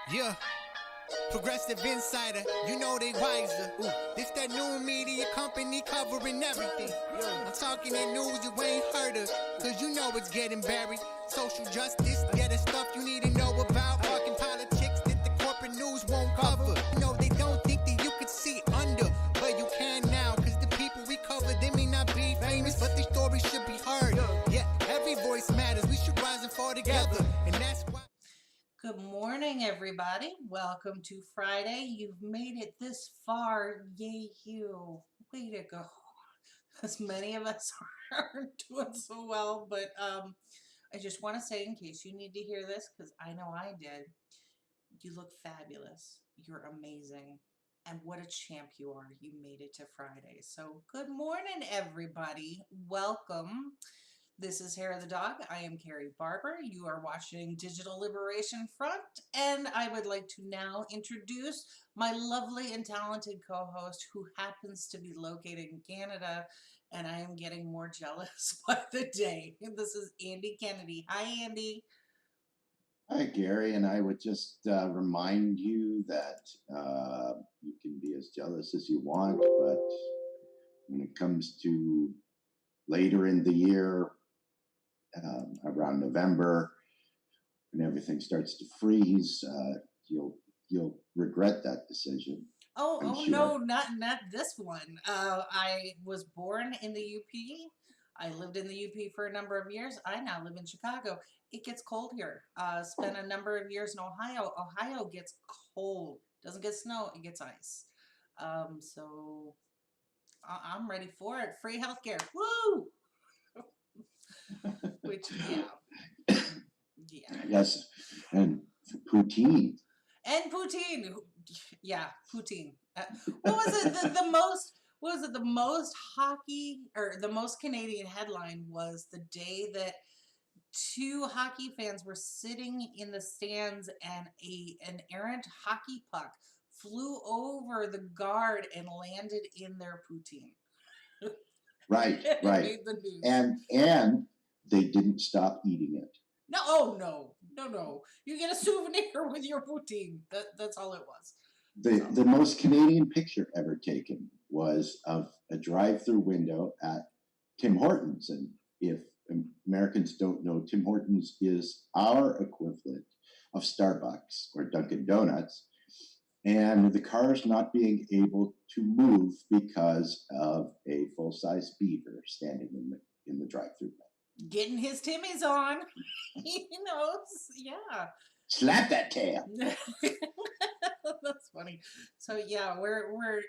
Yeah, progressive insider, you know they wiser. This that new media company covering everything. I'm talking that news you ain't heard of, cause you know it's getting buried. Social justice, yeah, the stuff you need to know about. Fucking politics that the corporate news won't cover. You know they don't think that you could see under, but you can now, cause the people we cover, they may not be famous, but their stories should be heard. Yeah, every voice matters, we should rise and fall together, and that's why. Good morning, everybody. Welcome to Friday. You've made it this far. Yay, you. Way to go. As many of us aren't doing so well, but I just want to say, in case you need to hear this, because I know I did, you look fabulous. You're amazing. And what a champ you are. You made it to Friday. So good morning, everybody. Welcome. This is Hair of the Dog. I am Carrie Barber. You are watching Digital Liberation Front, and I would like to now introduce my lovely and talented co-host who happens to be located in Canada, and I am getting more jealous by the day. This is Andy Kennedy. Hi, Andy. Hi, Gary, and I would just remind you that you can be as jealous as you want, but when it comes to later in the year, around November, when everything starts to freeze, you'll regret that decision. Oh sure. no, not this one. I was born in the UP. I lived in the UP for a number of years. I now live in Chicago. It gets cold here. Spent a number of years in Ohio. Ohio gets cold. Doesn't get snow, it gets ice. So I'm ready for it. Free healthcare. Woo! Which, yeah. Yeah. Yes, and poutine. And poutine. Yeah, poutine. What was it? The most. What was it? The most hockey or the most Canadian headline was the day that two hockey fans were sitting in the stands and an errant hockey puck flew over the guard and landed in their poutine. Right, It right. made the news. And they didn't stop eating it. No, oh no. You get a souvenir with your poutine. That's all it was. The most Canadian picture ever taken was of a drive-through window at Tim Hortons. And if Americans don't know, Tim Hortons is our equivalent of Starbucks or Dunkin' Donuts. And the cars not being able to move because of a full-size beaver standing in the drive-through. Getting his Timmies on. He knows. Yeah. Slap that tail. That's funny. So yeah, we're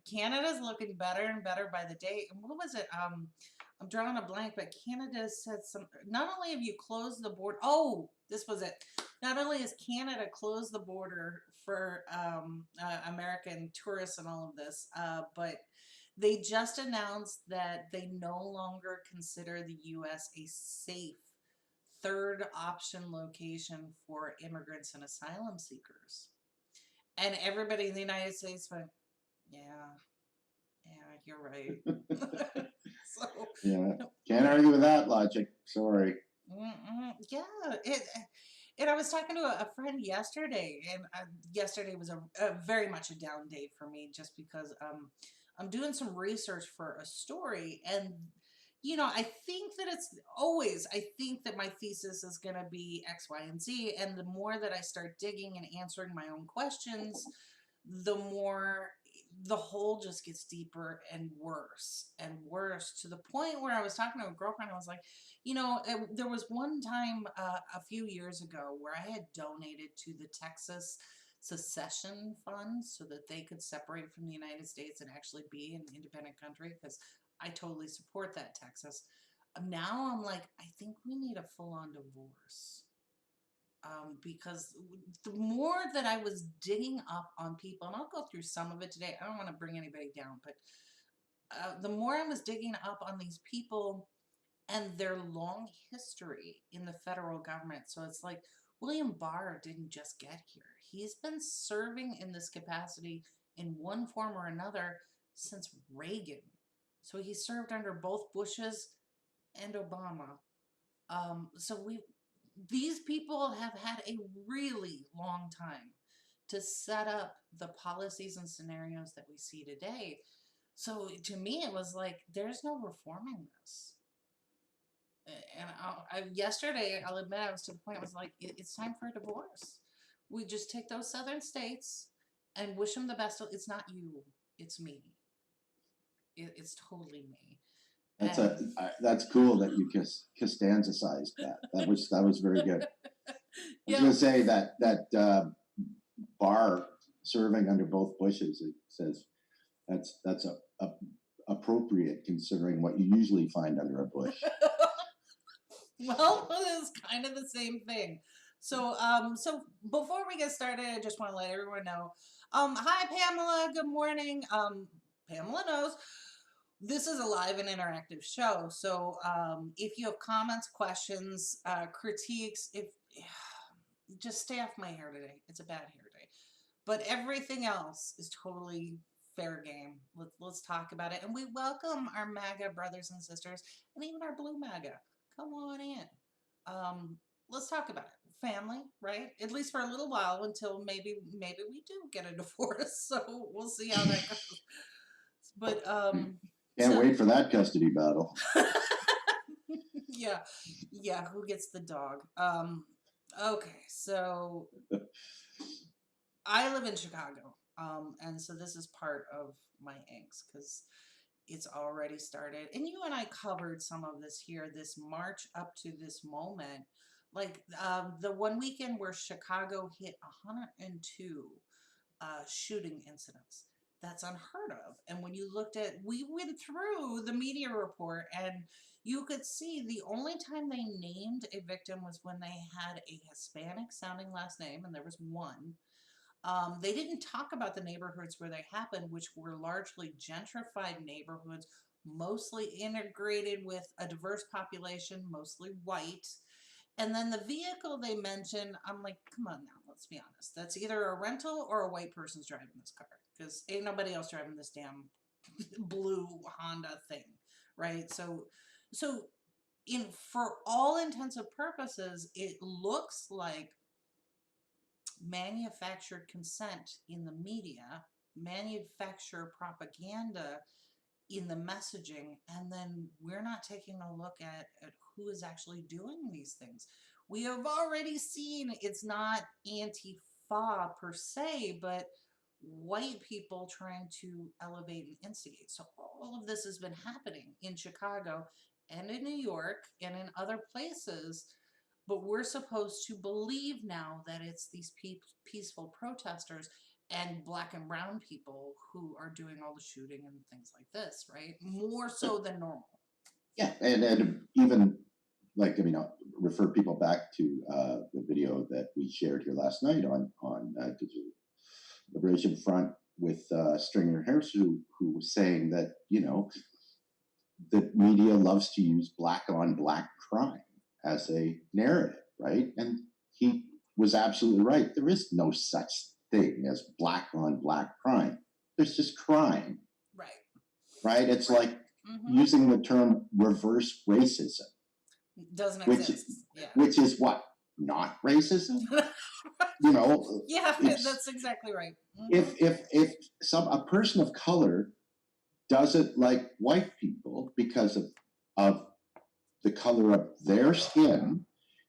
Canada's looking better and better by the day. And what was it? I'm drawing a blank, but Canada said some. Not only have you closed the border. Oh, this was it. Not only has Canada closed the border for American tourists and all of this, but they just announced that they no longer consider the U.S. a safe third option location for immigrants and asylum seekers. And everybody in the United States went, yeah, you're right. So, yeah, can't argue with that logic. Sorry. Yeah, and I was talking to a friend yesterday, and yesterday was a very much a down day for me, just because I'm doing some research for a story, and I think that I think that my thesis is going to be X, Y, and Z. And the more that I start digging and answering my own questions, the more the hole just gets deeper and worse to the point where I was talking to a girlfriend. I was like, there was one time a few years ago where I had donated to the Texas secession fund so that they could separate from the United States and actually be an independent country, because I totally support that, Texas. Now I'm like, I think we need a full-on divorce. Because the more that I was digging up on people, and I'll go through some of it today. I don't want to bring anybody down, but the more I was digging up on these people and their long history in the federal government. So it's like, William Barr didn't just get here. He's been serving in this capacity in one form or another since Reagan. So he served under both Bushes and Obama. So these people have had a really long time to set up the policies and scenarios that we see today. So to me, it was like, there's no reforming this. And yesterday, I'll admit, I was to the point, I was like, it's time for a divorce. We just take those southern states and wish them the best. It's not you, it's me. It's totally me. That's cool that you Costanza-sized that. That was very good. I was going to say that bar serving under both bushes. It says that's appropriate considering what you usually find under a bush. Well, it's kind of the same thing. So, so before we get started, I just want to let everyone know. Hi, Pamela. Good morning. Pamela knows this is a live and interactive show. So, if you have comments, questions, critiques, just stay off my hair today. It's a bad hair day, but everything else is totally fair game. Let's talk about it, and we welcome our MAGA brothers and sisters, and even our blue MAGA. Come on in. Let's talk about it. Family, right? At least for a little while until maybe we do get a divorce. So we'll see how that goes. But can't wait for that custody battle. yeah. Who gets the dog? Okay, so I live in Chicago, and so this is part of my angst because it's already started. And you and I covered some of this here, this march up to this moment. Like the one weekend where Chicago hit 102 shooting incidents. That's unheard of. And when you we went through the media report and you could see the only time they named a victim was when they had a Hispanic sounding last name, and there was one. They didn't talk about the neighborhoods where they happened, which were largely gentrified neighborhoods, mostly integrated with a diverse population, mostly white. And then the vehicle they mentioned, I'm like, come on now, let's be honest. That's either a rental or a white person's driving this car, because ain't nobody else driving this damn blue Honda thing, right? So for all intents and purposes, it looks like manufactured consent in the media, manufactured propaganda in the messaging, and then we're not taking a look at who is actually doing these things. We have already seen it's not Antifa per se, but white people trying to elevate and instigate. So all of this has been happening in Chicago and in New York and in other places. But we're supposed to believe now that it's these peaceful protesters and black and brown people who are doing all the shooting and things like this, right? More so than normal. Yeah, and even like, I mean, I'll refer people back to the video that we shared here last night on Digital Liberation Front with stringerharris, who was saying that, you know, the media loves to use black on black crime as a narrative, right? And he was absolutely right. There is no such thing as black on black crime. There's just crime. Right? It's like using the term reverse racism. Doesn't exist. Which is what? Not racism? You know? Yeah, that's exactly right. If a person of color doesn't like white people because of the color of their skin,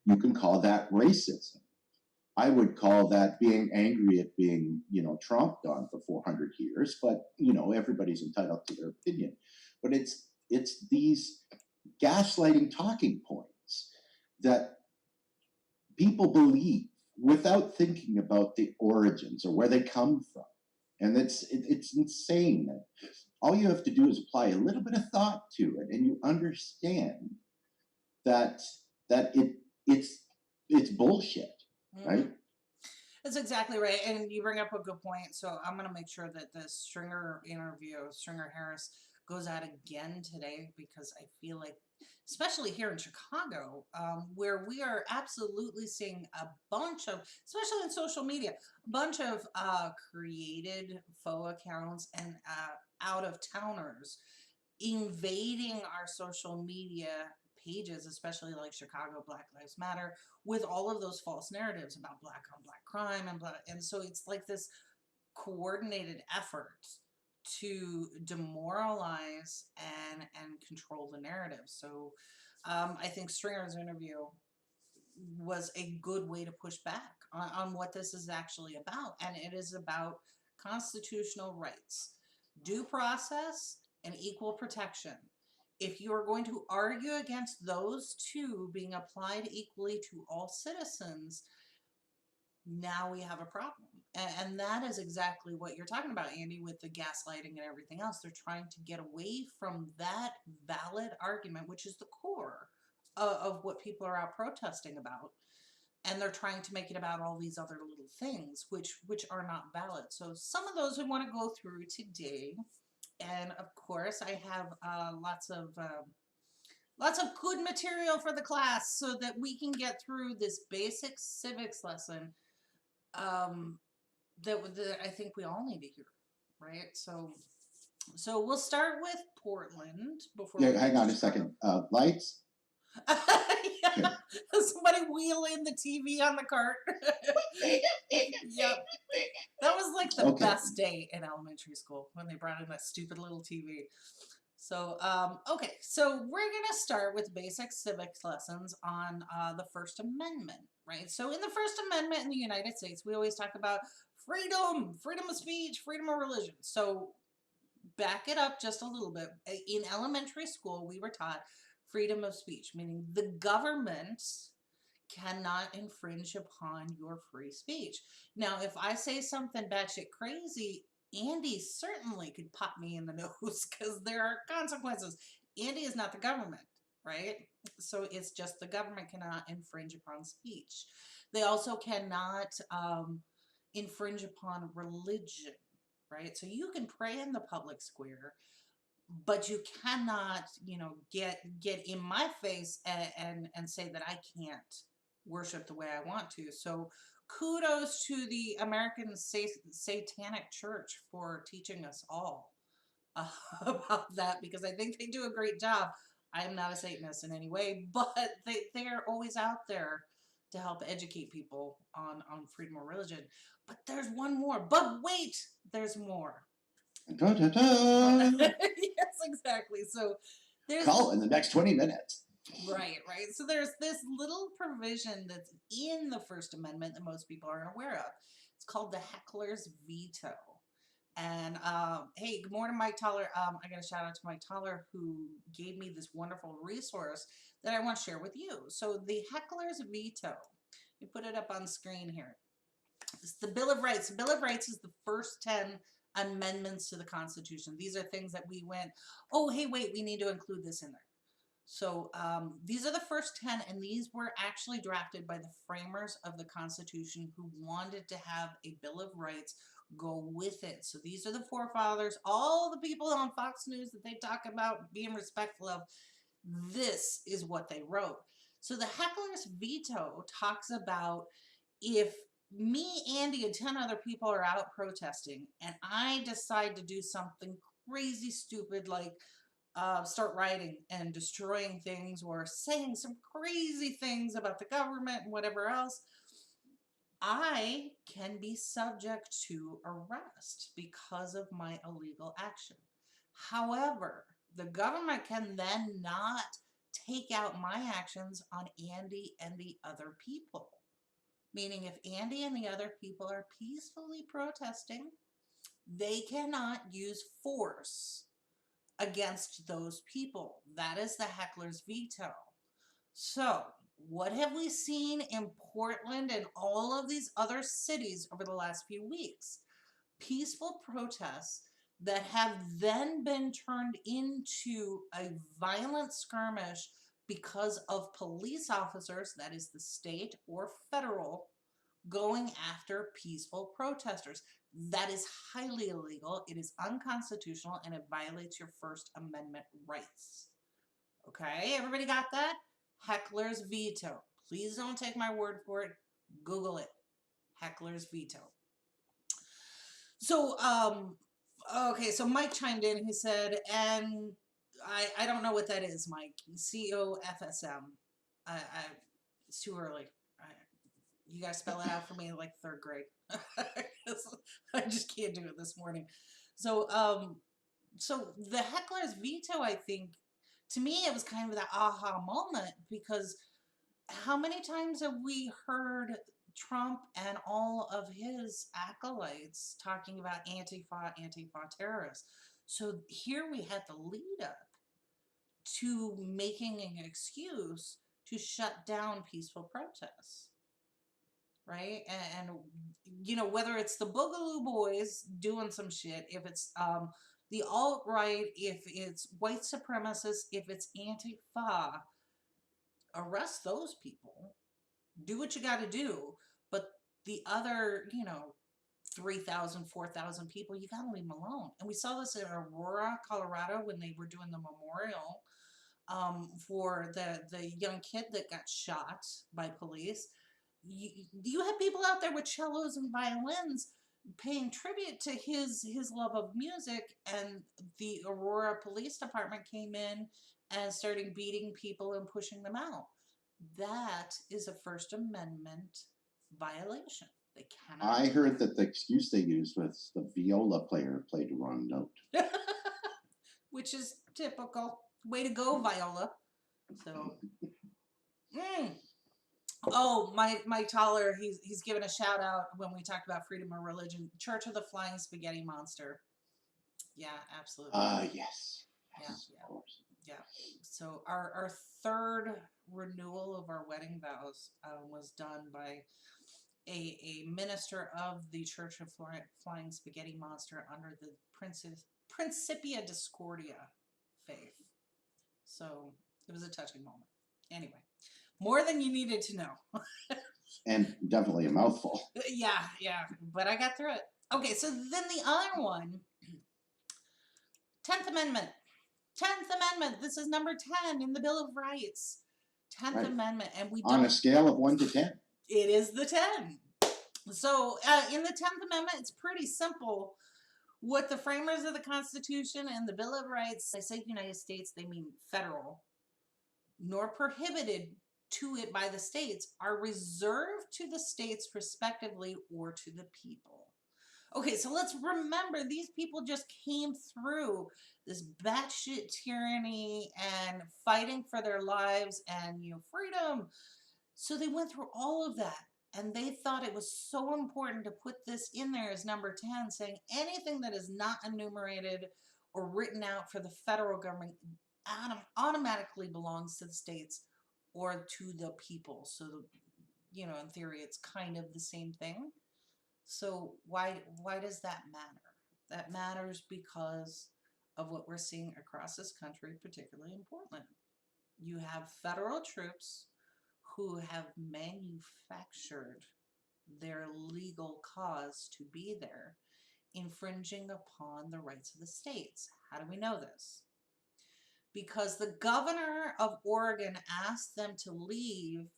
you can call that racism. I would call that being angry at being, you know, tromped on for 400 years, but, you know, everybody's entitled to their opinion. But it's these gaslighting talking points that people believe without thinking about the origins or where they come from. And it's insane. All you have to do is apply a little bit of thought to it, and you understand that it's bullshit, right? That's exactly right. And you bring up a good point. So I'm going to make sure that the stringerharris goes out again today, because I feel like, especially here in Chicago, where we are absolutely seeing a bunch of, especially in social media, a bunch of created faux accounts and out-of-towners invading our social media pages, especially like Chicago Black Lives Matter, with all of those false narratives about black on black crime and so it's like this coordinated effort to demoralize and control the narrative. So I think Stringer's interview was a good way to push back on what this is actually about. And it is about constitutional rights, due process, and equal protection. If you are going to argue against those two being applied equally to all citizens, now we have a problem. And that is exactly what you're talking about, Andy, with the gaslighting and everything else. They're trying to get away from that valid argument, which is the core of what people are out protesting about. And they're trying to make it about all these other little things, which are not valid. So some of those we want to go through today. And of course, I have lots of good material for the class so that we can get through this basic civics lesson that I think we all need to hear, right? So we'll start with Portland before. Yeah, hang on a second. Lights. Yeah. Somebody wheeling the TV on the cart. Yep. That was like the best day in elementary school when they brought in that stupid little TV. So, okay, so we're going to start with basic civics lessons on the First Amendment, right? So in the First Amendment in the United States, we always talk about freedom of speech, freedom of religion. So back it up just a little bit. In elementary school, we were taught freedom of speech, meaning the government cannot infringe upon your free speech. Now, if I say something batshit crazy, Andy certainly could pop me in the nose because there are consequences. Andy is not the government, right? So it's just the government cannot infringe upon speech. They also cannot infringe upon religion, right? So you can pray in the public square, but you cannot, get in my face and say that I can't worship the way I want to. So kudos to the American Satanic Church for teaching us all about that, because I think they do a great job. I am not a Satanist in any way, but they are always out there to help educate people on freedom of religion. But there's one more. But wait, there's more. Dun, dun, dun. Yes, exactly. So there's Call in the next 20 minutes. Right. So there's this little provision that's in the First Amendment that most people aren't aware of. It's called the heckler's veto. And hey, good morning, Mike Toller. I got a shout out to Mike Toller, who gave me this wonderful resource that I want to share with you. So the heckler's veto, you put it up on screen here. It's the Bill of Rights. The Bill of Rights is the first 10 amendments to the Constitution. These are things that we went, oh, hey, wait, we need to include this in there. So these are the first 10, and these were actually drafted by the framers of the Constitution who wanted to have a Bill of Rights go with it. So these are the forefathers, all the people on Fox News that they talk about being respectful of. This is what they wrote. So the heckler's veto talks about if me, Andy, and 10 other people are out protesting, and I decide to do something crazy stupid like start rioting and destroying things or saying some crazy things about the government and whatever else, I can be subject to arrest because of my illegal action. However, the government can then not take out my actions on Andy and the other people. Meaning if Andy and the other people are peacefully protesting, they cannot use force against those people. That is the heckler's veto. So what have we seen in Portland and all of these other cities over the last few weeks? Peaceful protests that have then been turned into a violent skirmish because of police officers, that is the state or federal, going after peaceful protesters. That is highly illegal. It is unconstitutional, and it violates your First Amendment rights. Okay, everybody got that? Heckler's veto. Please don't take my word for it. Google it. Heckler's veto. So, okay, so Mike chimed in. He said, and I don't know what that is, Mike. COFSM. I it's too early. You guys spell it out for me like third grade. I just can't do it this morning. So so the heckler's veto, I think, to me it was kind of that aha moment, because how many times have we heard Trump and all of his acolytes talking about Antifa terrorists? So here we had the lead up to making an excuse to shut down peaceful protests, right? And you know, whether it's the Boogaloo Boys doing some shit, if it's the alt-right, if it's white supremacists, if it's Antifa, arrest those people, do what you got to do. But the other, you know, 3,000, 4,000 people, you got to leave them alone. And we saw this in Aurora, Colorado, when they were doing the memorial for the young kid that got shot by police. You had people out there with cellos and violins paying tribute to his love of music, and the Aurora Police Department came in and started beating people and pushing them out. That is a First Amendment violation. They cannot. I heard that the excuse they used was the viola player played the wrong note. Which is typical. Way to go, Viola. So, oh, my taller, he's given a shout out when we talked about freedom of religion. Church of the Flying Spaghetti Monster. Yeah, absolutely. Yes. Yeah, Yes, yeah. of course. Yeah. So our third renewal of our wedding vows was done by a minister of the Church of Flying Spaghetti Monster under the Principia Discordia faith. So it was a touching moment. Anyway, more than you needed to know. And definitely a mouthful. Yeah, but I got through it. Okay, so then the other one, 10th Amendment. 10th Amendment. This is number 10 in the Bill of Rights. 10th Right. Amendment. And we On a scale of 1 to 10. It is the 10. So in the 10th Amendment, it's pretty simple. What the framers of the Constitution and the Bill of Rights, they say United States, they mean federal, nor prohibited to it by the states, are reserved to the states respectively or to the people. Okay, so let's remember, these people just came through this batshit tyranny and fighting for their lives and, you know, freedom. So they went through all of that. And they thought it was so important to put this in there as number 10, saying anything that is not enumerated or written out for the federal government automatically belongs to the states or to the people. So, you know, in theory, it's kind of the same thing. So why does that matter? That matters because of what we're seeing across this country, particularly in Portland. You have federal troops who have manufactured their legal cause to be there, infringing upon the rights of the states. How do we know this? Because the governor of Oregon asked them to leave,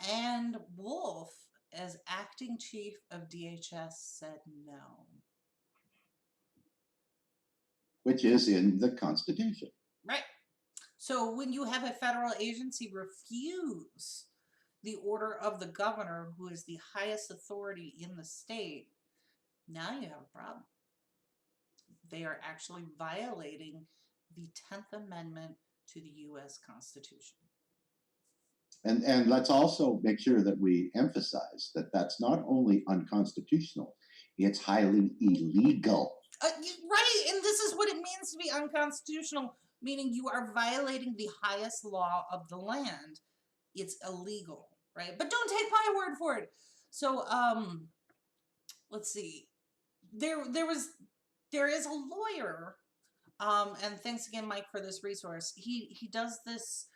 and Wolf, as acting chief of DHS, said no. Which is in the Constitution. Right. So when you have a federal agency refuse the order of the governor, who is the highest authority in the state, now you have a problem. They are actually violating the 10th Amendment to the U.S. Constitution. And let's also make sure that we emphasize that that's not only unconstitutional, it's highly illegal. Right, and this is what it means to be unconstitutional, meaning you are violating the highest law of the land. It's illegal, right? But don't take my word for it. So, let's see. There is a lawyer, and thanks again, Mike, for this resource. He does this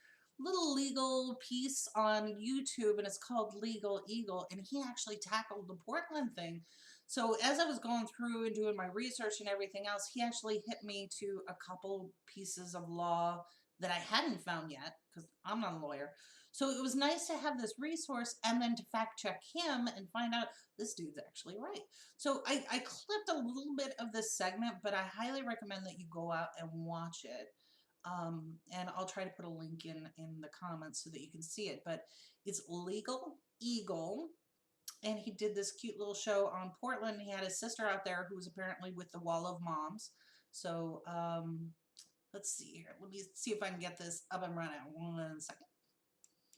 little legal piece on YouTube, and it's called Legal Eagle, and he actually tackled the Portland thing. So as I was going through and doing my research and everything else, he actually hit me to a couple pieces of law that I hadn't found yet, because I'm not a lawyer. So it was nice to have this resource and then to fact check him and find out this dude's actually right. So I clipped a little bit of this segment, but I highly recommend that you go out and watch it. And I'll try to put a link in the comments so that you can see it. But it's Legal Eagle, and he did this cute little show on Portland. He had his sister out there who was apparently with the Wall of Moms. So let's see here. Let me see if I can get this up and running. 1 second.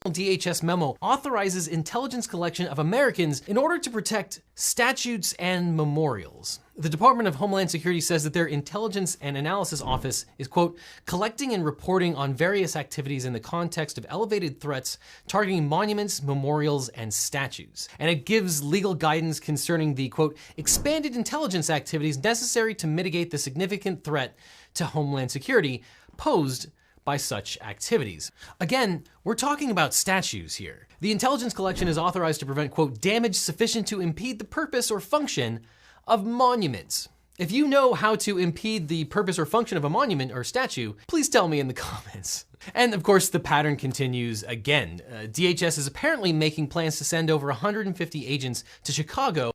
DHS memo authorizes intelligence collection of Americans in order to protect statutes and memorials. The Department of Homeland Security says that their Intelligence and Analysis Office is, quote, collecting and reporting on various activities in the context of elevated threats targeting monuments, memorials, and statues. And it gives legal guidance concerning the, quote, expanded intelligence activities necessary to mitigate the significant threat to Homeland Security posed by such activities. Again, we're talking about statues here. The intelligence collection is authorized to prevent, quote, damage sufficient to impede the purpose or function of monuments. If you know how to impede the purpose or function of a monument or statue, please tell me in the comments. And of course, the pattern continues again. DHS is apparently making plans to send over 150 agents to Chicago.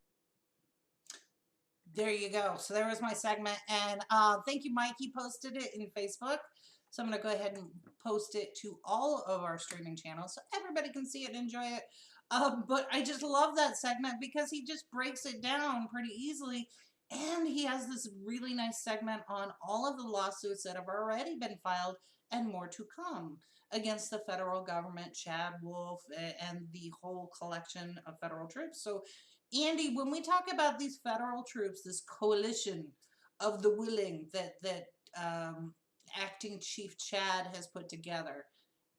There you go. So there was my segment. And thank you, Mike. He posted it in Facebook. So I'm going to go ahead and post it to all of our streaming channels so everybody can see it and enjoy it. But I just love that segment because he just breaks it down pretty easily. And he has this really nice segment on all of the lawsuits that have already been filed and more to come against the federal government, Chad Wolf, and the whole collection of federal troops. So, Andy, when we talk about these federal troops, this coalition of the willing that Acting Chief Chad has put together,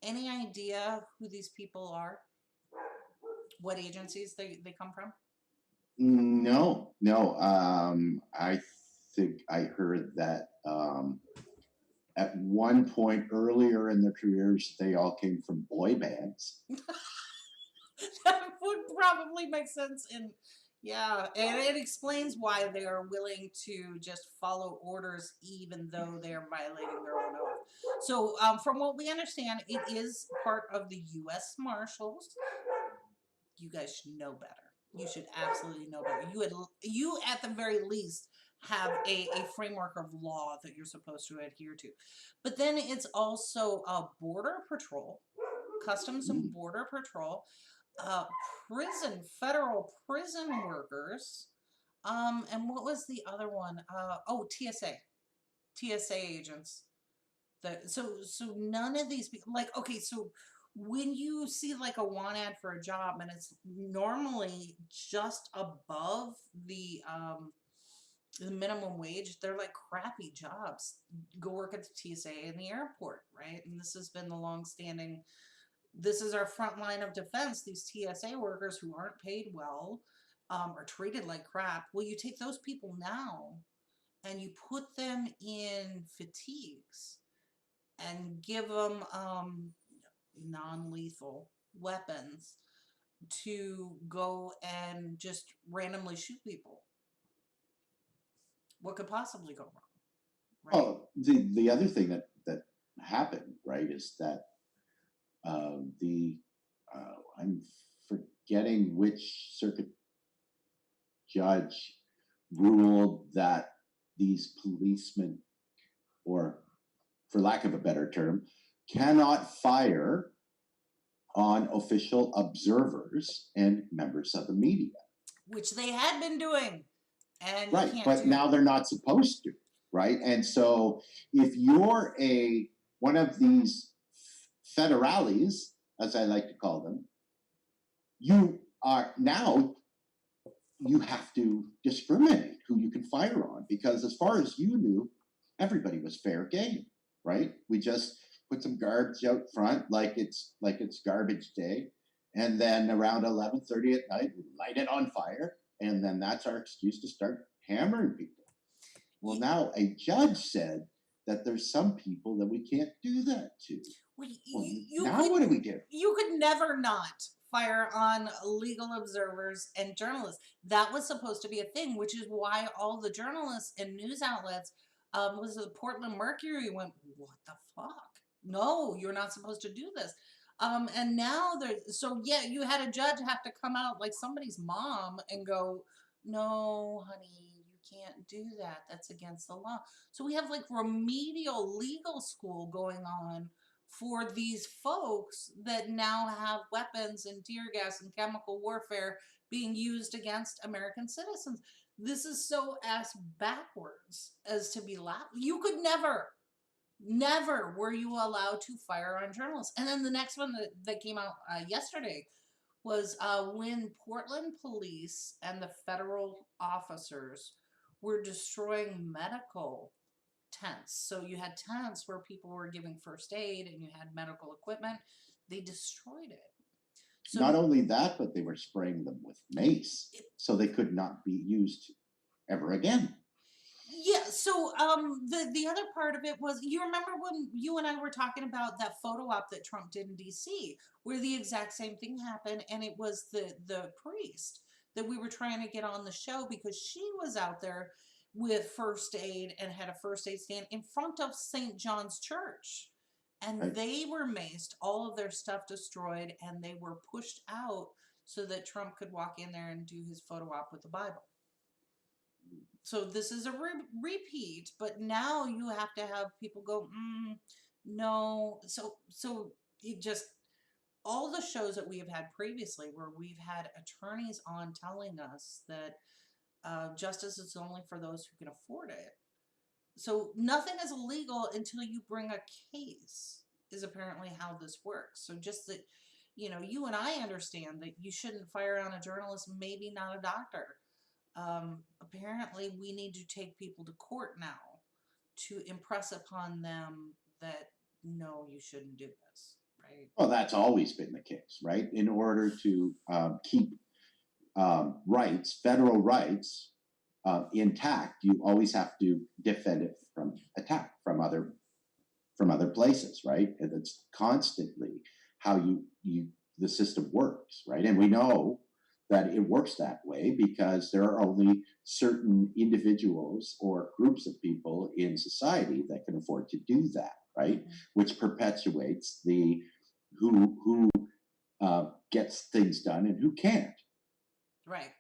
any idea who these people are? What agencies they come from? No. I think I heard that at one point earlier in their careers, they all came from boy bands. That would probably make sense. Yeah, and it explains why they are willing to just follow orders even though they are violating their own oath. So from what we understand, it is part of the U.S. Marshals. You guys should know better. You should absolutely know better. You at the very least have a framework of law that you're supposed to adhere to. But then it's also Border Patrol, Customs and Border Patrol, federal prison workers, and what was the other one? TSA agents. So none of these people, like, okay, so when you see like a want ad for a job and it's normally just above the minimum wage, they're like crappy jobs. Go work at the TSA in the airport, right? And this has been the long-standing. This is our front line of defense. These TSA workers who aren't paid well, are treated like crap. Well, you take those people now and you put them in fatigues and give them non-lethal weapons to go and just randomly shoot people. What could possibly go wrong? Right? Oh, the other thing that happened, right, is that I'm forgetting which circuit judge ruled that these policemen, or for lack of a better term, cannot fire on official observers and members of the media. Which they had been doing. And right, but now they're not supposed to, right? And so if you're one of these federales, as I like to call them, you have to discriminate who you can fire on, because as far as you knew, everybody was fair game, right? We just put some garbage out front like it's garbage day, and then around 11:30 at night, we light it on fire, and then that's our excuse to start hammering people. Well, now a judge said that there's some people that we can't do that to. What do we do? You could never not fire on legal observers and journalists. That was supposed to be a thing, which is why all the journalists and news outlets, was the Portland Mercury went, what the fuck? No, you're not supposed to do this. And now you had a judge have to come out like somebody's mom and go, no, honey, you can't do that. That's against the law. So we have like remedial legal school going on for these folks that now have weapons and tear gas and chemical warfare being used against American citizens. This is so ass backwards as to be you could never were you allowed to fire on journalists. And then the next one that came out yesterday was when Portland police and the federal officers were destroying medical tents. So you had tents where people were giving first aid and you had medical equipment. They destroyed it. So not only that, but they were spraying them with mace, so they could not be used ever again. Yeah, so the other part of it was, you remember when you and I were talking about that photo op that Trump did in DC, where the exact same thing happened, and it was the priest that we were trying to get on the show because she was out there with first aid and had a first aid stand in front of St. John's Church. And Right. they were maced, all of their stuff destroyed, and they were pushed out so that Trump could walk in there and do his photo op with the Bible. So this is a repeat, but now you have to have people go, no. So it just, all the shows that we have had previously where we've had attorneys on telling us that justice is only for those who can afford it. So nothing is illegal until you bring a case, is apparently how this works. So just that, you and I understand that you shouldn't fire on a journalist, maybe not a doctor. Apparently we need to take people to court now to impress upon them that, no, you shouldn't do this, right? Well, that's always been the case, right? In order to keep rights, federal rights, intact, you always have to defend it from attack from other places, right? And it's constantly how the system works, right? And we know that it works that way because there are only certain individuals or groups of people in society that can afford to do that, right? Mm-hmm. Which perpetuates the who gets things done and who can't. Right.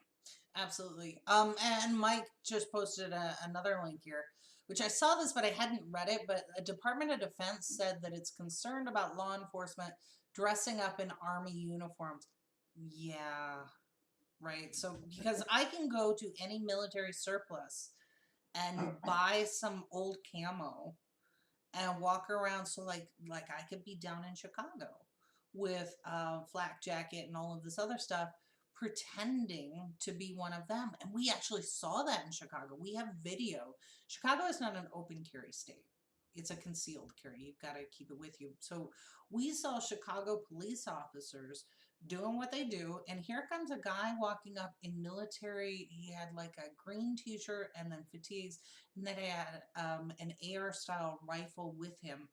Absolutely. And Mike just posted another link here, which I saw this, but I hadn't read it. But the Department of Defense said that it's concerned about law enforcement dressing up in Army uniforms. Yeah, right. So because I can go to any military surplus and buy some old camo and walk around. So like I could be down in Chicago with a flak jacket and all of this other stuff, pretending to be one of them. And we actually saw that in Chicago. We have video. Chicago is not an open carry state. It's a concealed carry. You've got to keep it with you. So we saw Chicago police officers doing what they do. And here comes a guy walking up in military. He had like a green t-shirt and then fatigues. And then he had an AR style rifle with him.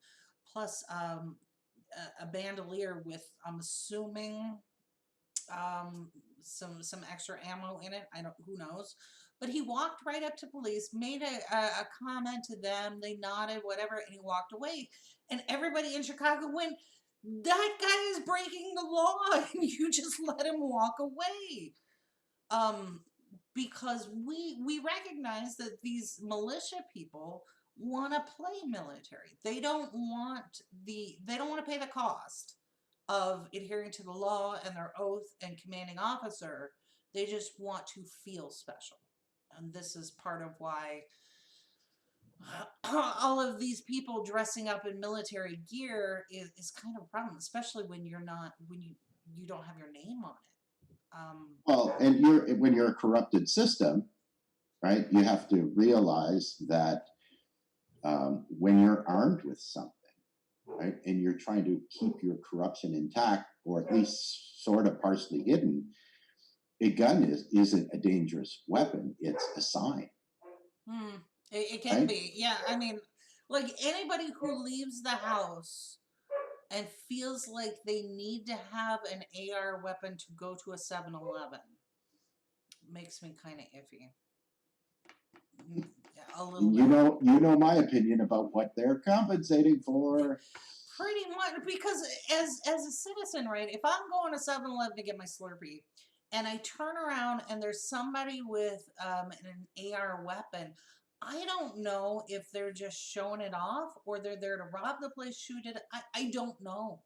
Plus a bandolier with, I'm assuming, some extra ammo in it. Who knows? But he walked right up to police, made a comment to them. They nodded, whatever, and he walked away. And everybody in Chicago went, that guy is breaking the law, and you just let him walk away. Because we recognize that these militia people want to play military. They don't want to pay the cost of adhering to the law and their oath and commanding officer. They just want to feel special. And this is part of why all of these people dressing up in military gear is kind of a problem, especially when you don't have your name on it. Well, and when you're a corrupted system, right, you have to realize that when you're armed with something, right, and you're trying to keep your corruption intact, or at least sort of partially hidden, a gun isn't a dangerous weapon. It's a sign. It can be. Yeah, I mean, like anybody who leaves the house and feels like they need to have an AR weapon to go to a 7-Eleven makes me kind of iffy. A little bit. You know my opinion about what they're compensating for. Pretty much, because as a citizen, right, if I'm going to 7-Eleven to get my Slurpee and I turn around and there's somebody with an AR weapon, I don't know if they're just showing it off or they're there to rob the place, shoot it. I don't know.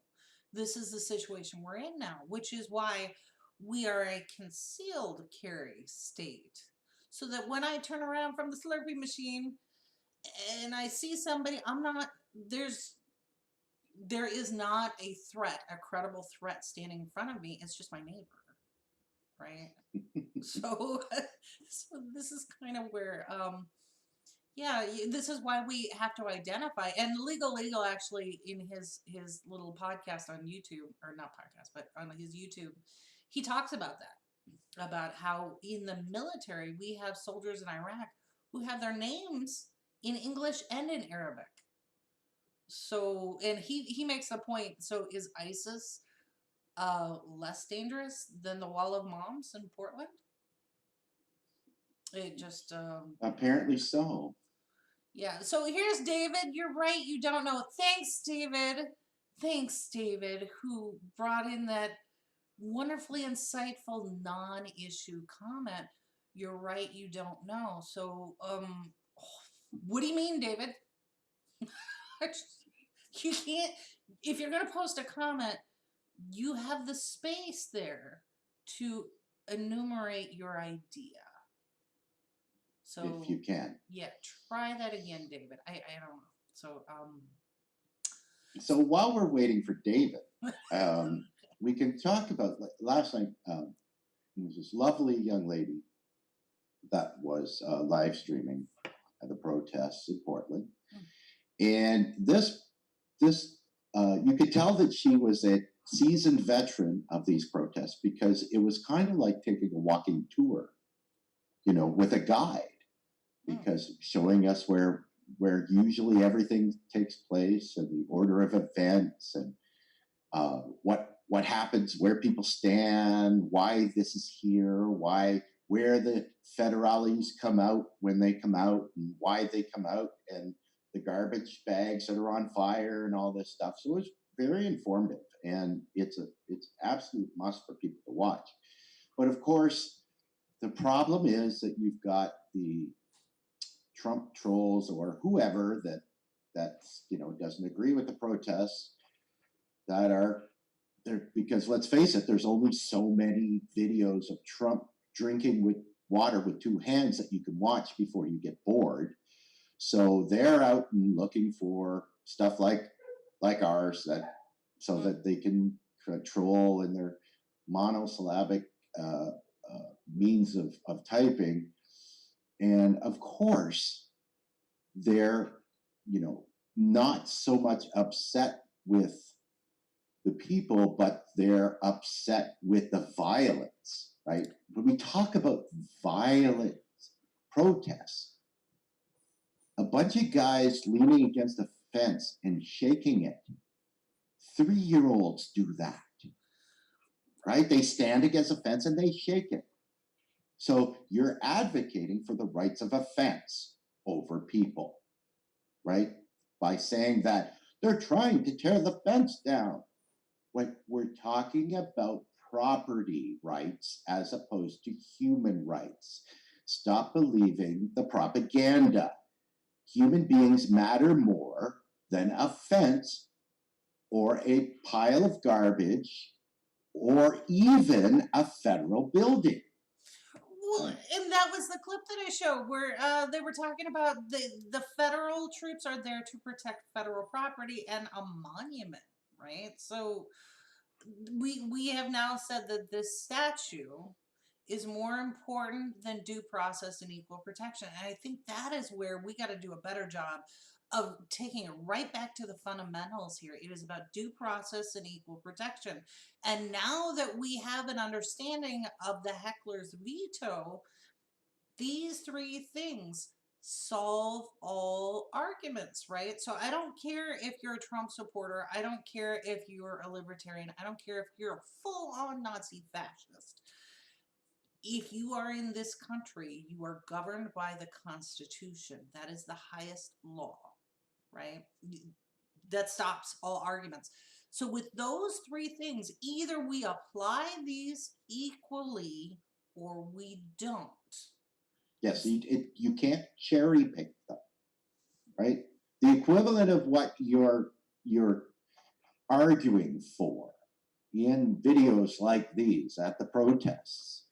This is the situation we're in now, which is why we are a concealed carry state. So that when I turn around from the Slurpee machine and I see somebody, there is not a threat, a credible threat standing in front of me. It's just my neighbor, right? So, so this is kind of where, this is why we have to identify. And Legal actually in his little podcast on YouTube, or not podcast, but on his YouTube, he talks about that, about how in the military we have soldiers in Iraq who have their names in English and in Arabic. So, and he makes the point. So, is ISIS less dangerous than the Wall of Moms in Portland? It just Apparently so. yeah. So here's David. You're right. You don't know. Thanks, David. Thanks, David, who brought in that wonderfully insightful non-issue comment. You're right. You don't know. So, what do you mean, David? You can't. If you're going to post a comment, you have the space there to enumerate your idea. So If you can. yeah, try that again, David. I don't know. So So while we're waiting for David, we can talk about last night. There was this lovely young lady that was live streaming the protests in Portland, and this you could tell that she was a seasoned veteran of these protests because it was kind of like taking a walking tour, with a guide, because showing us where usually everything takes place and the order of events and what happens, where people stand, why this is here, where the federales come out when they come out and why they come out, and the garbage bags that are on fire and all this stuff. So it was very informative, and it's absolute must for people to watch. But of course, the problem is that you've got the Trump trolls or whoever that doesn't agree with the protests that are there, because let's face it, there's only so many videos of Trump drinking with water with two hands that you can watch before you get bored. So they're out and looking for stuff like ours, so that they can control in their monosyllabic means of typing. And of course, they're, not so much upset with the people, but they're upset with the violence, right? When we talk about violent protests, a bunch of guys leaning against a fence and shaking it, 3-year-olds do that, right? They stand against a fence and they shake it. So you're advocating for the rights of a fence over people, right? By saying that they're trying to tear the fence down. When we're talking about property rights as opposed to human rights. Stop believing the propaganda. Human beings matter more than a fence or a pile of garbage or even a federal building. Well, and that was the clip that I showed where they were talking about the federal troops are there to protect federal property and a monument, right? So we have now said that this statue is more important than due process and equal protection. And I think that is where we got to do a better job of taking it right back to the fundamentals here. It is about due process and equal protection. And now that we have an understanding of the heckler's veto, these three things solve all arguments, right? So I don't care if you're a Trump supporter. I don't care if you're a libertarian. I don't care if you're a full-on Nazi fascist. If you are in this country, you are governed by the Constitution. That is the highest law, right? That stops all arguments. So with those three things, either we apply these equally or we don't. Yes, you can't cherry pick them, right? The equivalent of what you're arguing for in videos like these at the protests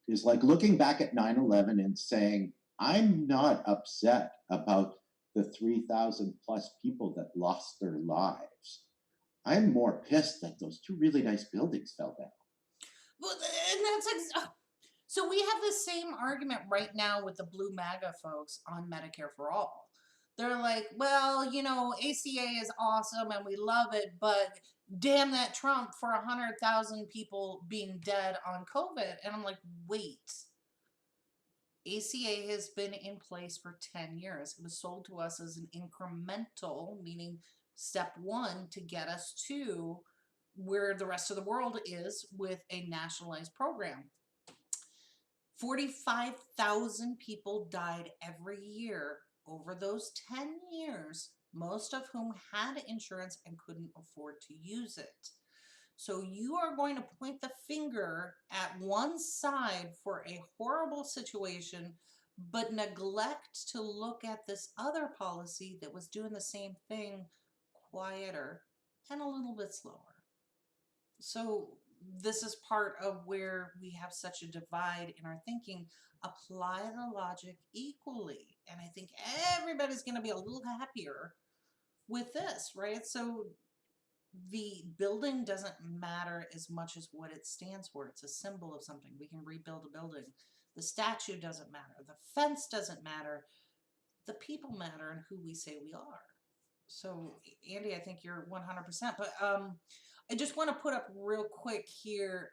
is like looking back at 9/11 and saying, I'm not upset about the 3,000 plus people that lost their lives. I'm more pissed that those two really nice buildings fell down. Well, and that's so we have the same argument right now with the blue MAGA folks on Medicare for All. They're like, well, you know, ACA is awesome and we love it, but damn that Trump for 100,000 people being dead on COVID. And I'm like, wait. ACA has been in place for 10 years. It was sold to us as an incremental, meaning step one to get us to where the rest of the world is with a nationalized program. 45,000 people died every year over those 10 years, most of whom had insurance and couldn't afford to use it. So you are going to point the finger at one side for a horrible situation, but neglect to look at this other policy that was doing the same thing quieter and a little bit slower. So this is part of where we have such a divide in our thinking. Apply the logic equally. And I think everybody's going to be a little happier with this, right? So the building doesn't matter as much as what it stands for. It's a symbol of something. We can rebuild a building. The statue doesn't matter. The fence doesn't matter. The people matter and who we say we are. So, Andy, I think you're 100%. But I just want to put up real quick here.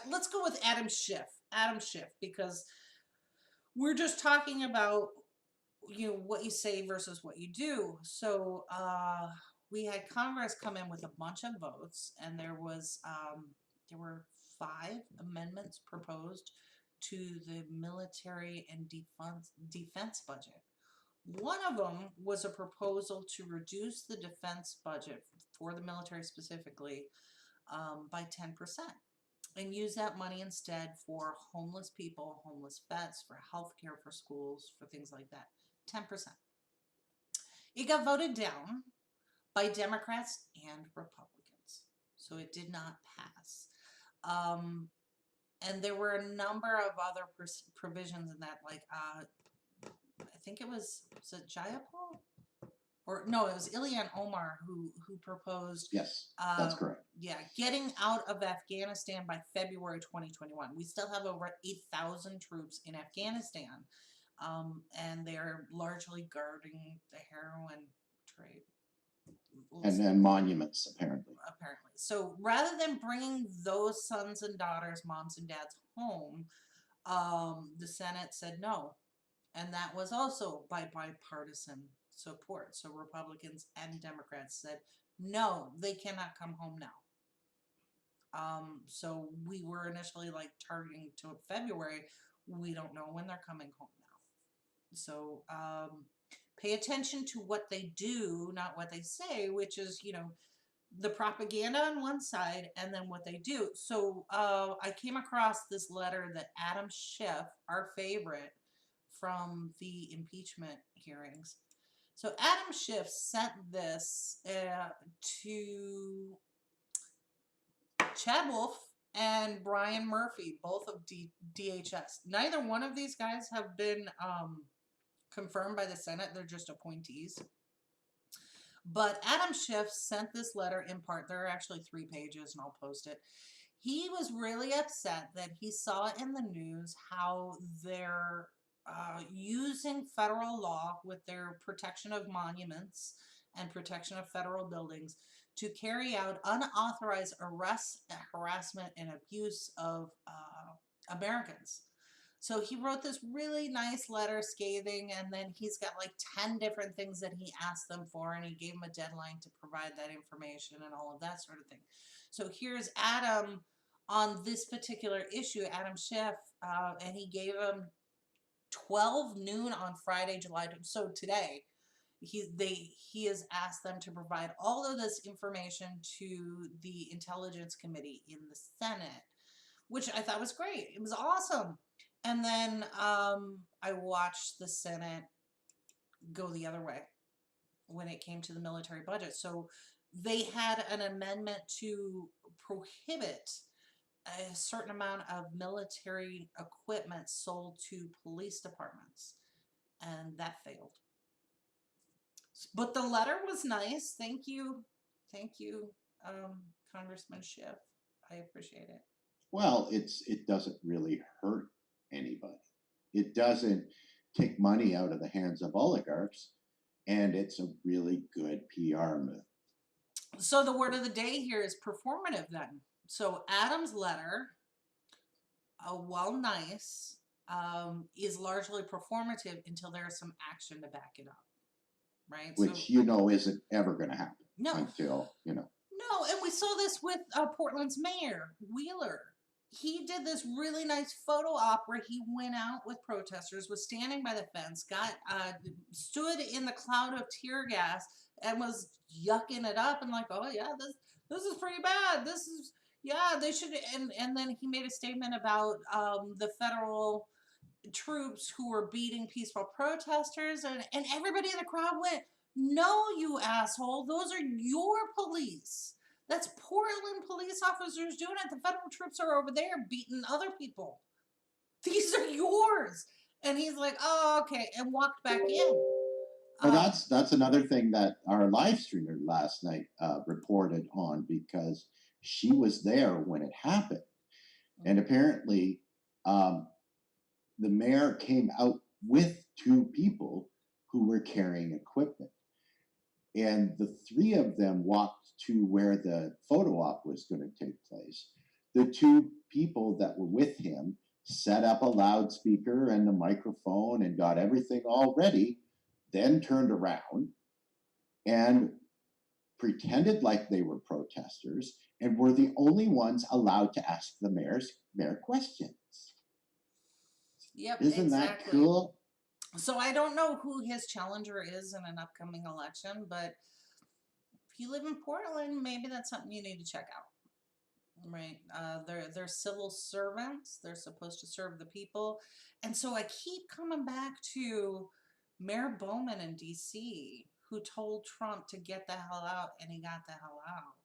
Let's go with Adam Schiff. Adam Schiff, because we're just talking about, you know, what you say versus what you do. So we had Congress come in with a bunch of votes, and there were 5 amendments proposed to the military and defense budget. One of them was a proposal to reduce the defense budget for the military specifically by 10%. And use that money instead for homeless people, homeless vets, for healthcare, for schools, for things like that. 10%. It got voted down by Democrats and Republicans. So it did not pass. And there were a number of other provisions in that, like, I think it was it Jayapal? Or no, it was Ilhan Omar who proposed. Yes, that's correct. Yeah, getting out of Afghanistan by February 2021. We still have over 8,000 troops in Afghanistan, and they're largely guarding the heroin trade. And then monuments, apparently. Apparently. So rather than bringing those sons and daughters, moms and dads home, the Senate said no. And that was also by bipartisan support. So Republicans and Democrats said, no, they cannot come home now. So we were initially like targeting to February. We don't know when they're coming home now. So pay attention to what they do, not what they say, which is, you know, the propaganda on one side and then what they do. So I came across this letter that Adam Schiff, our favorite from the impeachment hearings. So Adam Schiff sent this to Chad Wolf and Brian Murphy, both of DHS. Neither one of these guys have been confirmed by the Senate. They're just appointees. But Adam Schiff sent this letter in part. There are actually 3 pages, and I'll post it. He was really upset that he saw in the news how they're using federal law with their protection of monuments and protection of federal buildings to carry out unauthorized arrests, harassment, and abuse of Americans. So he wrote this really nice letter scathing, and then he's got like 10 different things that he asked them for, and he gave them a deadline to provide that information and all of that sort of thing. So here's Adam on this particular issue, Adam Schiff, and he gave him 12 noon on Friday, July. So today, he has asked them to provide all of this information to the Intelligence Committee in the Senate, which I thought was great. It was awesome. And then I watched the Senate go the other way when it came to the military budget. So they had an amendment to prohibit a certain amount of military equipment sold to police departments, and that failed. But the letter was nice. Thank you, Congressman Schiff. I appreciate it. Well, it doesn't really hurt anybody. It doesn't take money out of the hands of oligarchs, and it's a really good PR move. So the word of the day here is performative then. So Adam's letter, while nice, is largely performative until there's some action to back it up, right? Which, isn't ever going to happen. No. Until, No, and we saw this with Portland's mayor, Wheeler. He did this really nice photo op where he went out with protesters, was standing by the fence, stood in the cloud of tear gas, and was yucking it up and like, oh yeah, this is pretty bad. This is, yeah, they should. And then he made a statement about the federal troops who were beating peaceful protesters, and everybody in the crowd went, no, you asshole, those are your police. That's Portland police officers doing it. The federal troops are over there beating other people. These are yours. And he's like, oh, okay, and walked back in. Well, that's another thing that our live streamer last night reported on, because she was there when it happened. And apparently the mayor came out with two people who were carrying equipment. And the three of them walked to where the photo op was going to take place. The two people that were with him set up a loudspeaker and a microphone and got everything all ready, then turned around and pretended like they were protesters and were the only ones allowed to ask the mayor questions. Yep, Isn't exactly. that cool? So I don't know who his challenger is in an upcoming election, but if you live in Portland, maybe that's something you need to check out. Right? They're civil servants. They're supposed to serve the people. And so I keep coming back to Mayor Bowman in D.C., who told Trump to get the hell out, and he got the hell out.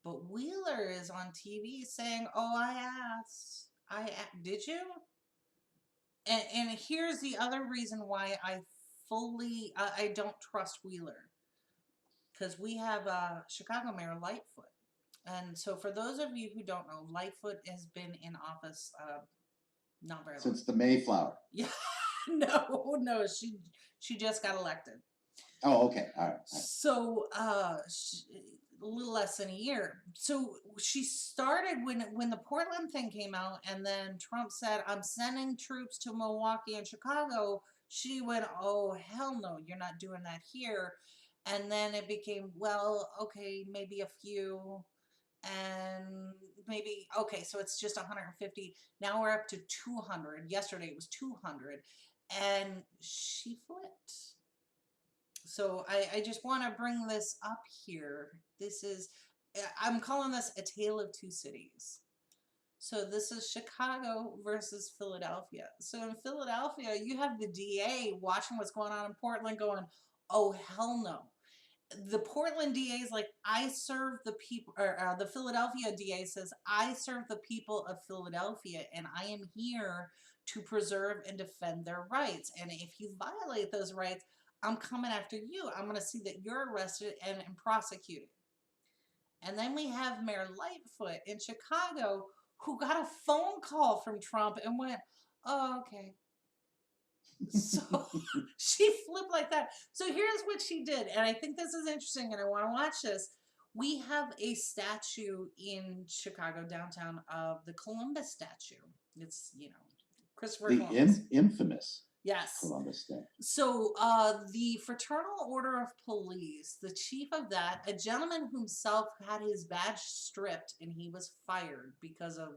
But Wheeler is on TV saying, oh, I asked. Did you? And here's the other reason why I don't trust Wheeler. Because we have Chicago Mayor Lightfoot. And so for those of you who don't know, Lightfoot has been in office not very long. Since the Mayflower. Yeah. No, she just got elected. Oh, okay. All right. So a little less than a year. So she started when the Portland thing came out, and then Trump said, I'm sending troops to Milwaukee and Chicago. She went, oh, hell no, you're not doing that here. And then it became, well, okay, maybe a few. And maybe, okay, so it's just 150. Now we're up to 200. Yesterday it was 200. And she flipped. So I just want to bring this up here. I'm calling this a tale of two cities. So this is Chicago versus Philadelphia. So in Philadelphia, you have the DA watching what's going on in Portland going, oh, hell no. The Portland DA is like, I serve the people, or the Philadelphia DA says, I serve the people of Philadelphia, and I am here to preserve and defend their rights. And if you violate those rights, I'm coming after you. I'm going to see that you're arrested and prosecuted. And then we have Mayor Lightfoot in Chicago, who got a phone call from Trump and went, oh, okay. So she flipped like that. So here's what she did. And I think this is interesting, and I want to watch this. We have a statue in Chicago downtown of the Columbus statue. It's, Christopher Columbus. Infamous. Yes. Columbus Day. So the Fraternal Order of Police, the chief of that, a gentleman himself had his badge stripped and he was fired because of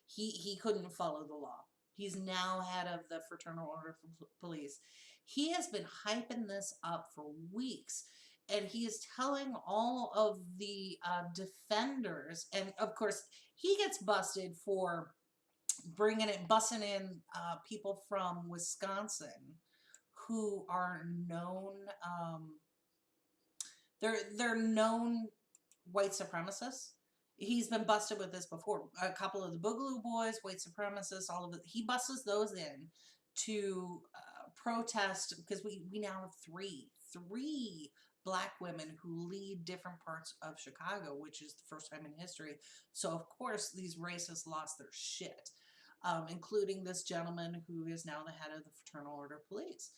he couldn't follow the law. He's now head of the Fraternal Order of Police. He has been hyping this up for weeks. And he is telling all of the defenders, and of course, he gets busted for bussing in people from Wisconsin who are known, they're known white supremacists. He's been busted with this before. A couple of the Boogaloo Boys, white supremacists, all of it. He busts those in to protest because we now have three Black women who lead different parts of Chicago, which is the first time in history. So of course these racists lost their shit, including this gentleman who is now the head of the Fraternal Order of Police.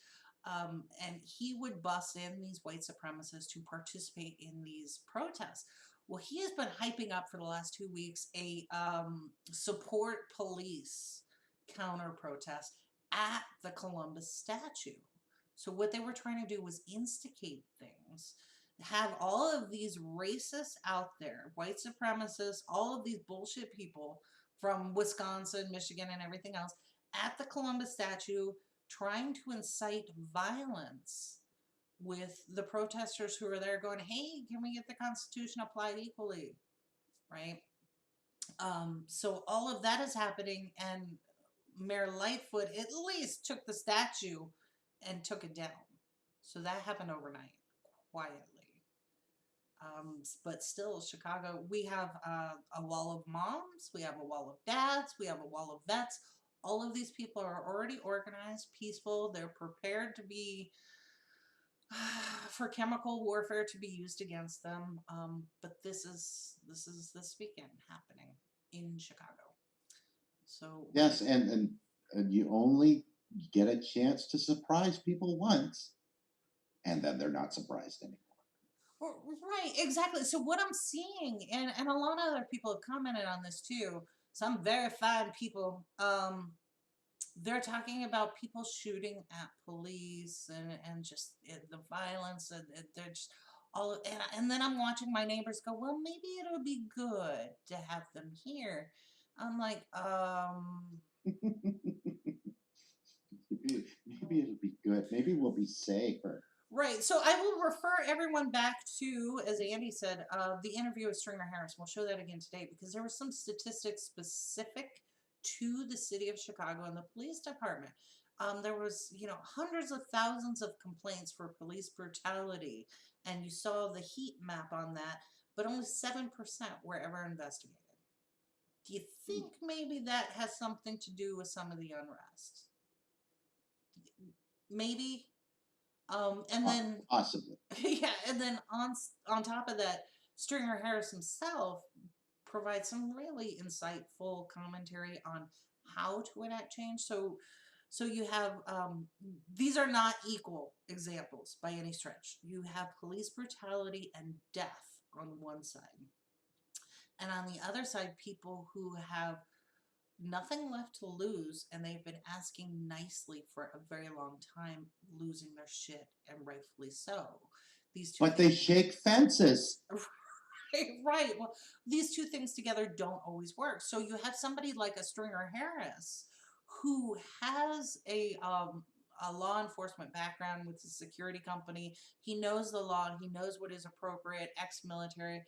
And he would bust in these white supremacists to participate in these protests. Well, he has been hyping up for the last 2 weeks a support police counter protest at the Columbus statue. So what they were trying to do was instigate things, have all of these racists out there, white supremacists, all of these bullshit people from Wisconsin, Michigan, and everything else at the Columbus statue trying to incite violence with the protesters who are there going, hey, can we get the Constitution applied equally, right? So all of that is happening, and Mayor Lightfoot at least took the statue and took it down. So that happened overnight, quietly. But still, Chicago, we have a wall of moms, we have a wall of dads, we have a wall of vets. All of these people are already organized, peaceful. They're prepared to be for chemical warfare to be used against them. But this is this weekend happening in Chicago. So Yes, and you only get a chance to surprise people once, and then they're not surprised anymore. Right, exactly. So what I'm seeing, and a lot of other people have commented on this too, some very fine people, they're talking about people shooting at police and just the violence, and they're just all, and then I'm watching my neighbors go, well, maybe it'll be good to have them here. I'm like, maybe it'll be good. Maybe we'll be safer. right. So I will refer everyone back to, as Andy said, the interview with Stringer Harris. We'll show that again today because there were some statistics specific to the city of Chicago and the police department. There was, hundreds of thousands of complaints for police brutality, and you saw the heat map on that, but only 7% were ever investigated. Do you think maybe that has something to do with some of the unrest? Maybe. And then possibly. yeah, and then on top of that, Stringer Harris himself provides some really insightful commentary on how to enact change. So you have these are not equal examples by any stretch. You have police brutality and death on one side, and on the other side, people who have nothing left to lose, and they've been asking nicely for a very long time, losing their shit, and rightfully so. These two But they shake fences. right. Well, these two things together don't always work. So you have somebody like a Stringer Harris who has a law enforcement background with a security company. He knows the law. He knows what is appropriate, ex-military,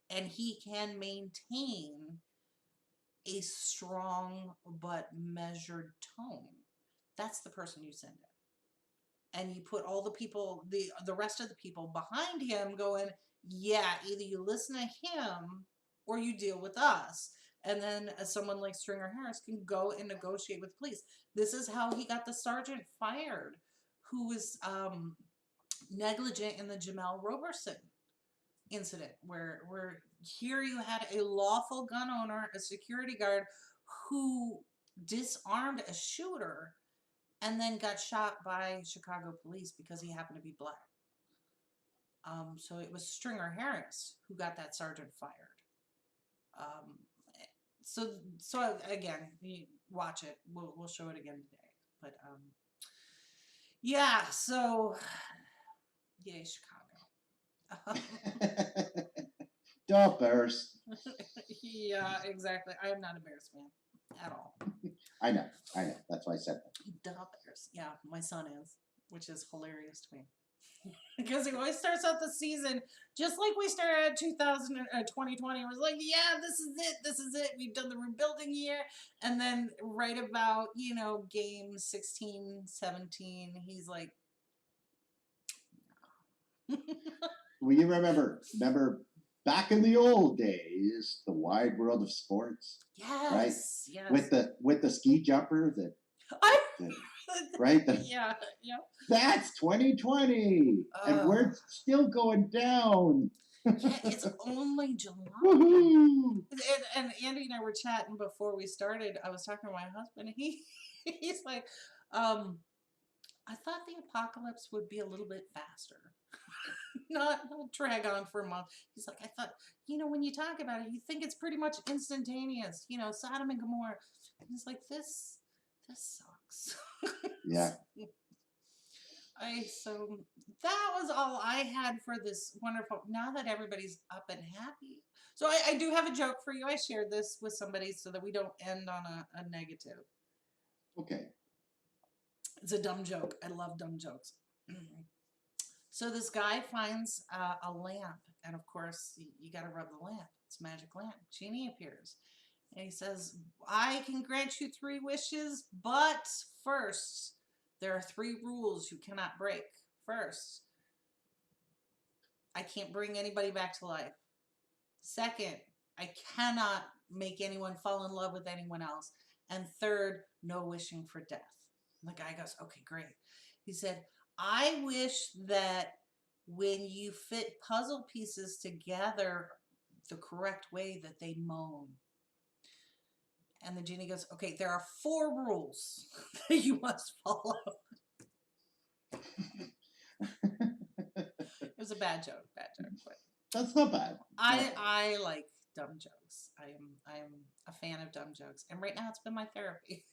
and he can maintain a strong but measured tone. That's the person you send in. And you put all the people, the rest of the people behind him going, yeah, either you listen to him or you deal with us. And then someone like Stringer Harris can go and negotiate with police. This is how he got the sergeant fired who was negligent in the Jamel Roberson incident, where here you had a lawful gun owner, a security guard, who disarmed a shooter and then got shot by Chicago police because he happened to be black. So it was Stringer Harris who got that sergeant fired. So again, you watch it. We'll show it again today. But yeah. So yay, Chicago. Don't burst. Yeah, exactly. I am not a Bears fan. at all. I know. That's why I said that. Dollars. Yeah, my son is, which is hilarious to me. Because he always starts out the season just like we started 2020. It was like, yeah, this is it. We've done the rebuilding year. And then right about, game 16, 17, he's like, Well, you remember back in the old days, the wide world of sports, right? yes. With the ski jumper that right? Yeah. That's 2020, and we're still going down. Yeah, it's only July. Woohoo! And Andy and I were chatting before we started. I was talking to my husband. He's like, I thought the apocalypse would be a little bit faster. not drag on for a month. He's like, I thought, when you talk about it, you think it's pretty much instantaneous. Sodom and Gomorrah. He's like, this sucks. Yeah. So that was all I had for this wonderful. Now that everybody's up and happy, so I do have a joke for you. I shared this with somebody so that we don't end on a negative. Okay. It's a dumb joke. I love dumb jokes. So this guy finds a lamp, and of course you got to rub the lamp. It's a magic lamp. Genie appears, and he says, "I can grant you 3 wishes, but first there are 3 rules you cannot break. First, I can't bring anybody back to life. Second, I cannot make anyone fall in love with anyone else. And third, no wishing for death." And the guy goes, "Okay, great." He said, "I wish that when you fit puzzle pieces together the correct way that they moan." And the genie goes, "Okay, there are 4 rules that you must follow." It was a bad joke, but That's not bad. I like dumb jokes. I am a fan of dumb jokes, and right now it's been my therapy.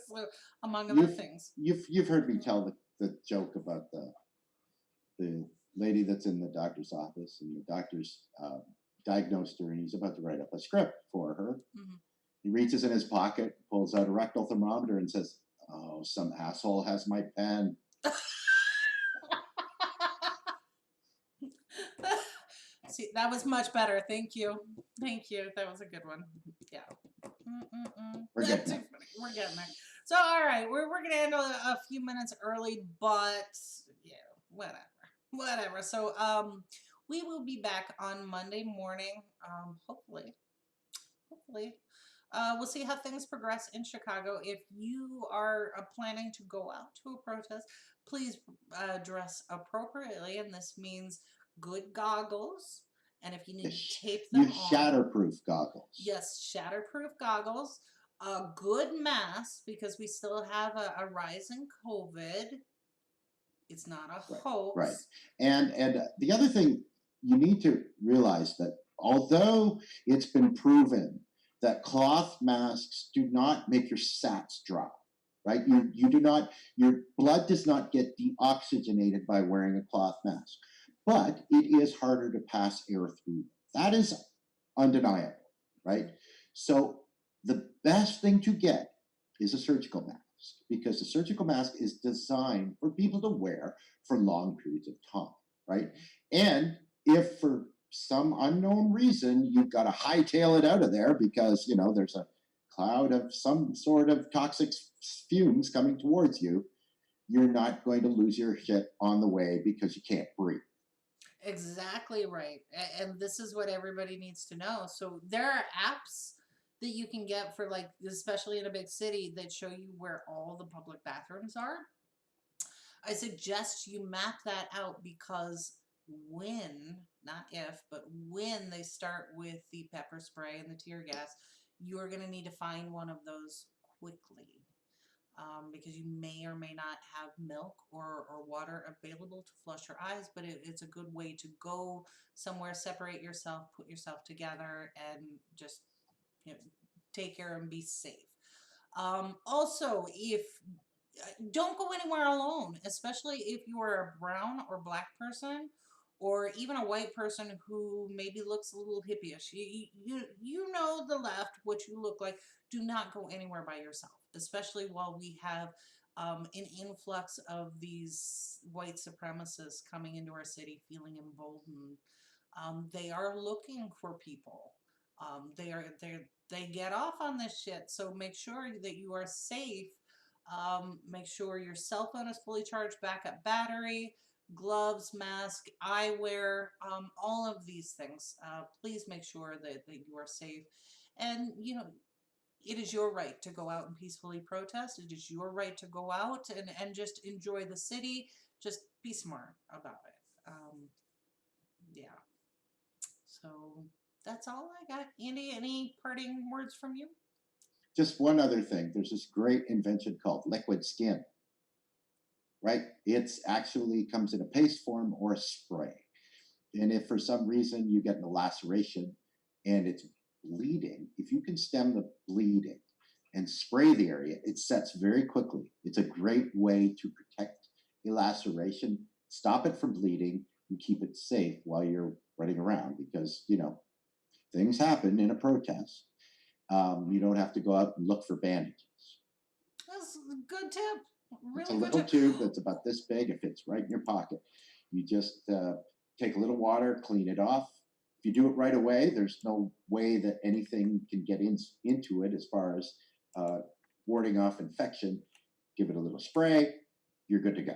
So, among other things, you've heard me tell the joke about the lady that's in the doctor's office, and the doctor's diagnosed her, and he's about to write up a script for her. Mm-hmm. He reaches in his pocket, pulls out a rectal thermometer, and says, "Oh, some asshole has my pen." See, that was much better. Thank you. That was a good one. Yeah. We're getting there. We're getting there. So, all right, we're gonna end a few minutes early, but yeah, whatever. So, we will be back on Monday morning. Hopefully. We'll see how things progress in Chicago. If you are planning to go out to a protest, please dress appropriately, and this means good goggles. And if you need to tape them on, shatterproof goggles. Yes, shatterproof goggles. A good mask, because we still have a rise in COVID. It's not a hoax. Right. And the other thing you need to realize that although it's been proven that cloth masks do not make your sats dry, right? You do not, your blood does not get deoxygenated by wearing a cloth mask, but it is harder to pass air through. That is undeniable, right? So the best thing to get is a surgical mask, because the surgical mask is designed for people to wear for long periods of time, right? And if for some unknown reason you've got to hightail it out of there because there's a cloud of some sort of toxic fumes coming towards you, you're not going to lose your shit on the way because you can't breathe. Exactly right. And this is what everybody needs to know. So there are apps that you can get for, like, especially in a big city, that show you where all the public bathrooms are. I suggest you map that out, because when, not if, but when they start with the pepper spray and the tear gas, you're going to need to find one of those quickly, because you may or may not have milk or water available to flush your eyes, but it's a good way to go somewhere, separate yourself, put yourself together, and just take care and be safe. Also, don't go anywhere alone, especially if you are a brown or black person, or even a white person who maybe looks a little hippie-ish. You know the left, what you look like. Do not go anywhere by yourself, especially while we have an influx of these white supremacists coming into our city, feeling emboldened. They are looking for people. They get off on this shit. So make sure that you are safe. Make sure your cell phone is fully charged, backup battery, gloves, mask, eyewear, all of these things. Please make sure that you are safe. And, you know, it is your right to go out and peacefully protest. It is your right to go out and just enjoy the city. Just be smart about it. Yeah. So that's all I got. Andy, any parting words from you? Just one other thing. There's this great invention called liquid skin, right? It's actually comes in a paste form or a spray. And if for some reason you get a laceration and it's bleeding, if you can stem the bleeding and spray the area, it sets very quickly. It's a great way to protect a laceration, stop it from bleeding, and keep it safe while you're running around, because, you know, things happen in a protest. You don't have to go out and look for bandages. That's a good tip. It's a Really good little tip. tube that's about this big. It fits right in your pocket. You just take a little water, clean it off. If you do it right away, there's no way that anything can get into it as far as warding off infection. Give it a little spray. You're good to go.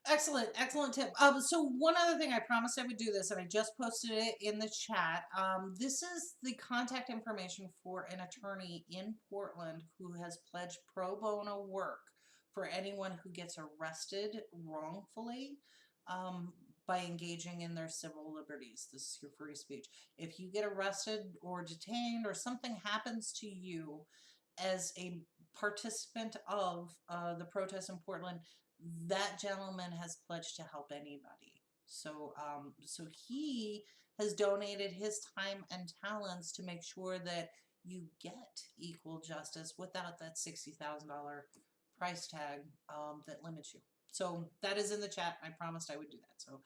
Excellent, excellent tip. So one other thing, I promised I would do this, and I just posted it in the chat. This is the contact information for an attorney in Portland who has pledged pro bono work for anyone who gets arrested wrongfully by engaging in their civil liberties. This is your free speech. If you get arrested or detained or something happens to you as a participant of the protest in Portland, that gentleman has pledged to help anybody. So, so he has donated his time and talents to make sure that you get equal justice without that $60,000 price tag that limits you. So that is in the chat. I promised I would do that. So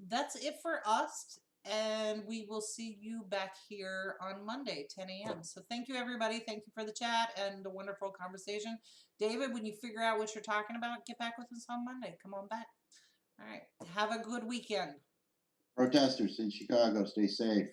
that's it for us. And we will see you back here on Monday, 10 a.m. So thank you, everybody. Thank you for the chat and the wonderful conversation. David, when you figure out what you're talking about, get back with us on Monday. Come on back. All right. Have a good weekend. Protesters in Chicago, stay safe.